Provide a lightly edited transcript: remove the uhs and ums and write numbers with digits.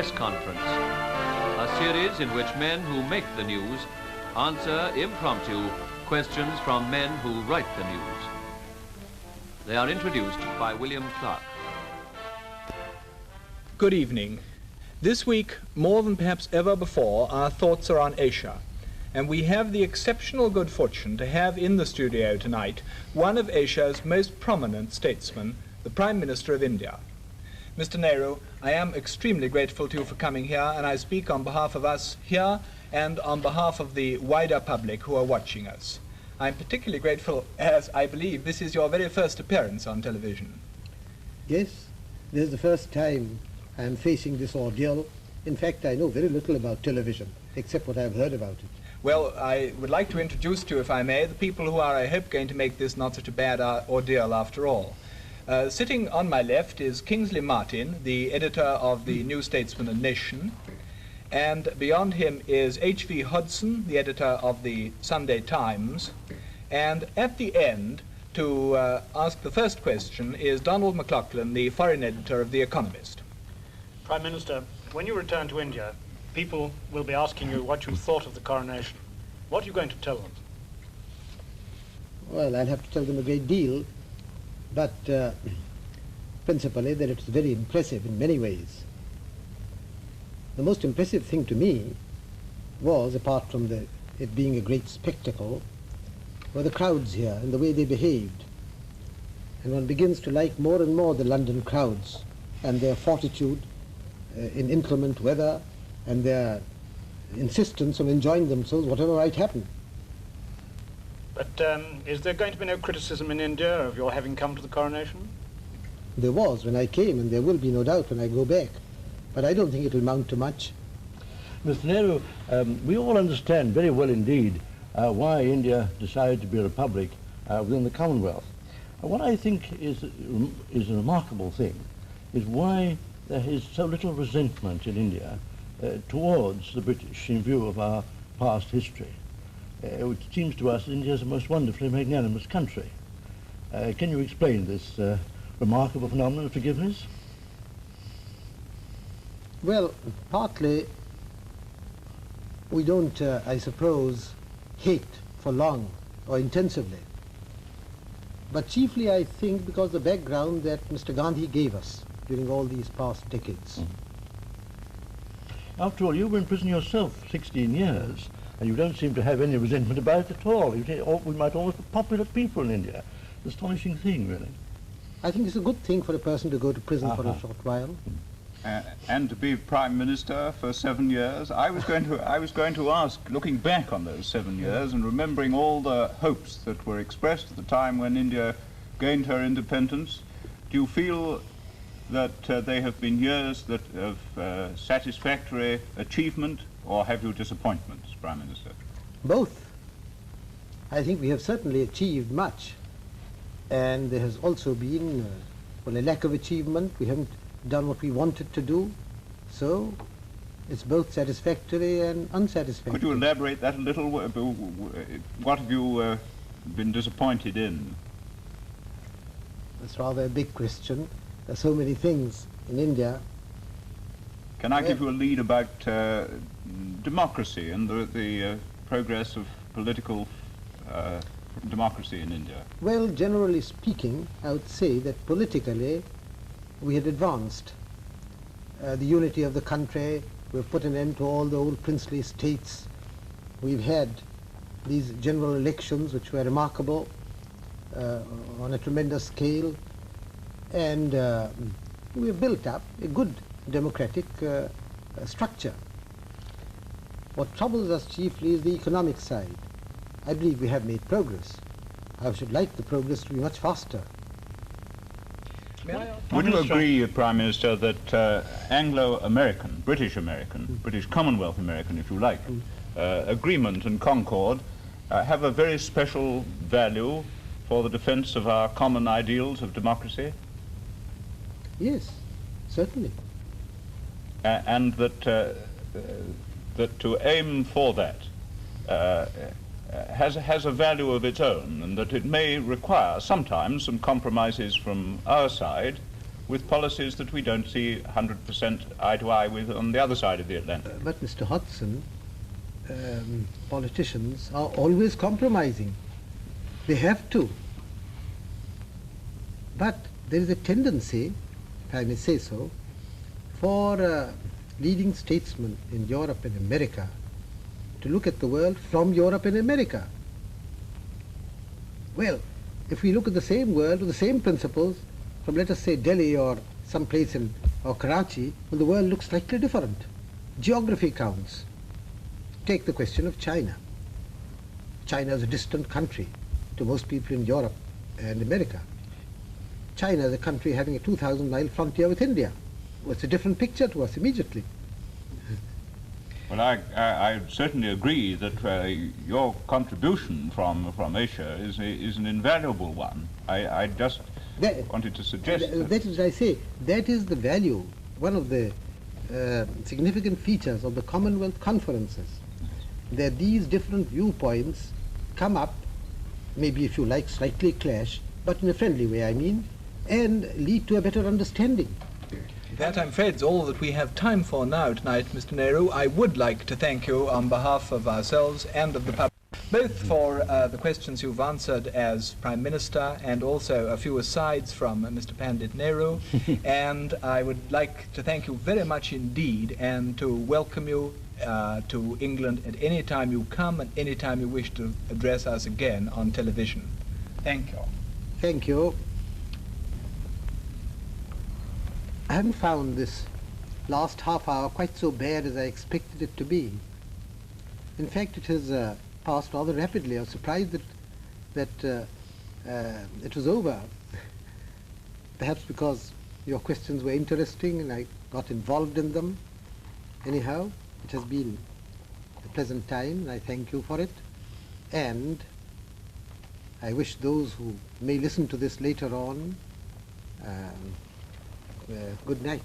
Press Conference, a series in which men who make the news answer impromptu questions from men who write the news. They are introduced by William Clark. Good evening. This week, more than perhaps ever before, our thoughts are on Asia. And we have the exceptional good fortune to have in the studio tonight one of Asia's most prominent statesmen, the Prime Minister of India. Mr. Nehru, I am extremely grateful to you for coming here, and I speak on behalf of us here and on behalf of the wider public who are watching us. I'm particularly grateful as I believe this is your very first appearance on television. Yes, this is the first time I am facing this ordeal. In fact, I know very little about television, except what I've heard about it. Well, I would like to introduce to you, if I may, the people who are, I hope, going to make this not such a bad ordeal after all. Sitting on my left is Kingsley Martin, the editor of the New Statesman and Nation, and beyond him is H.V. Hodson, the editor of the Sunday Times, and at the end, to ask the first question, is Donald McLaughlin, the foreign editor of The Economist. Prime Minister, when you return to India, people will be asking you what you thought of the coronation. What are you going to tell them? Well, I'll have to tell them a great deal, but principally that it's very impressive in many ways. The most impressive thing to me was, apart from it being a great spectacle, were the crowds here and the way they behaved. And one begins to like more and more the London crowds and their fortitude in inclement weather and their insistence on enjoying themselves whatever might happen. But is there going to be no criticism in India of your having come to the coronation? There was when I came, and there will be no doubt when I go back. But I don't think it will amount to much. Mr. Nehru, we all understand very well indeed why India decided to be a republic within the Commonwealth. What I think is a remarkable thing is why there is so little resentment in India towards the British in view of our past history. It seems to us India is a most wonderfully magnanimous country. Can you explain this remarkable phenomenon of forgiveness? Well, partly we don't, I suppose, hate for long or intensively. But chiefly, I think, because the background that Mr. Gandhi gave us during all these past decades. After all, you were in prison yourself 16 years, and you don't seem to have any resentment about it at all. We might almost be popular people in India. An astonishing thing, really. I think it's a good thing for a person to go to prison for a short while. And to be Prime Minister for 7 years. I was going to ask, looking back on those 7 years and remembering all the hopes that were expressed at the time when India gained her independence, do you feel that they have been years of satisfactory achievement, or have you disappointments, Prime Minister? Both. I think we have certainly achieved much, and there has also been a lack of achievement. We haven't done what we wanted to do, so it's both satisfactory and unsatisfactory. Could you elaborate that a little? What have you been disappointed in? That's rather a big question. There are so many things in India. Can I give you a lead about democracy and the progress of political democracy in India? Well, generally speaking, I would say that politically we had advanced. The unity of the country, we've put an end to all the old princely states. We've had these general elections which were remarkable on a tremendous scale, and we've built up a good democratic structure. What troubles us chiefly is the economic side. I believe we have made progress. I should like the progress to be much faster. Would you agree, Prime Minister, that Anglo-American, British-American, British Commonwealth American, if you like, agreement and concord have a very special value for the defense of our common ideals of democracy? Yes, certainly. And that to aim for that has a value of its own, and that it may require sometimes some compromises from our side with policies that we don't see 100% eye to eye with on the other side of the Atlantic. But Mr. Hodgson, politicians are always compromising. They have to. But there is a tendency, if I may say so, for leading statesmen in Europe and America to look at the world from Europe and America. Well, if we look at the same world with the same principles from, let us say, Delhi or some place in or Karachi, well, the world looks slightly different. Geography counts. Take the question of China. China is a distant country to most people in Europe and America. China is a country having a 2,000-mile frontier with India. Well, it's a different picture to us immediately. Well, I certainly agree that your contribution from Asia is an invaluable one. I just wanted to suggest that is, I say, that is the value, one of the significant features of the Commonwealth conferences, that these different viewpoints come up, maybe if you like slightly clash, but in a friendly way, I mean, and lead to a better understanding. That, I'm afraid, is all that we have time for now tonight, Mr. Nehru. I would like to thank you on behalf of ourselves and of the public, both for the questions you've answered as Prime Minister and also a few asides from Mr. Pandit Nehru. And I would like to thank you very much indeed and to welcome you to England at any time you come and any time you wish to address us again on television. Thank you. Thank you. I haven't found this last half hour quite so bad as I expected it to be. In fact, it has passed rather rapidly. I was surprised that it was over. Perhaps because your questions were interesting and I got involved in them. Anyhow, it has been a pleasant time and I thank you for it. And I wish those who may listen to this later on good night.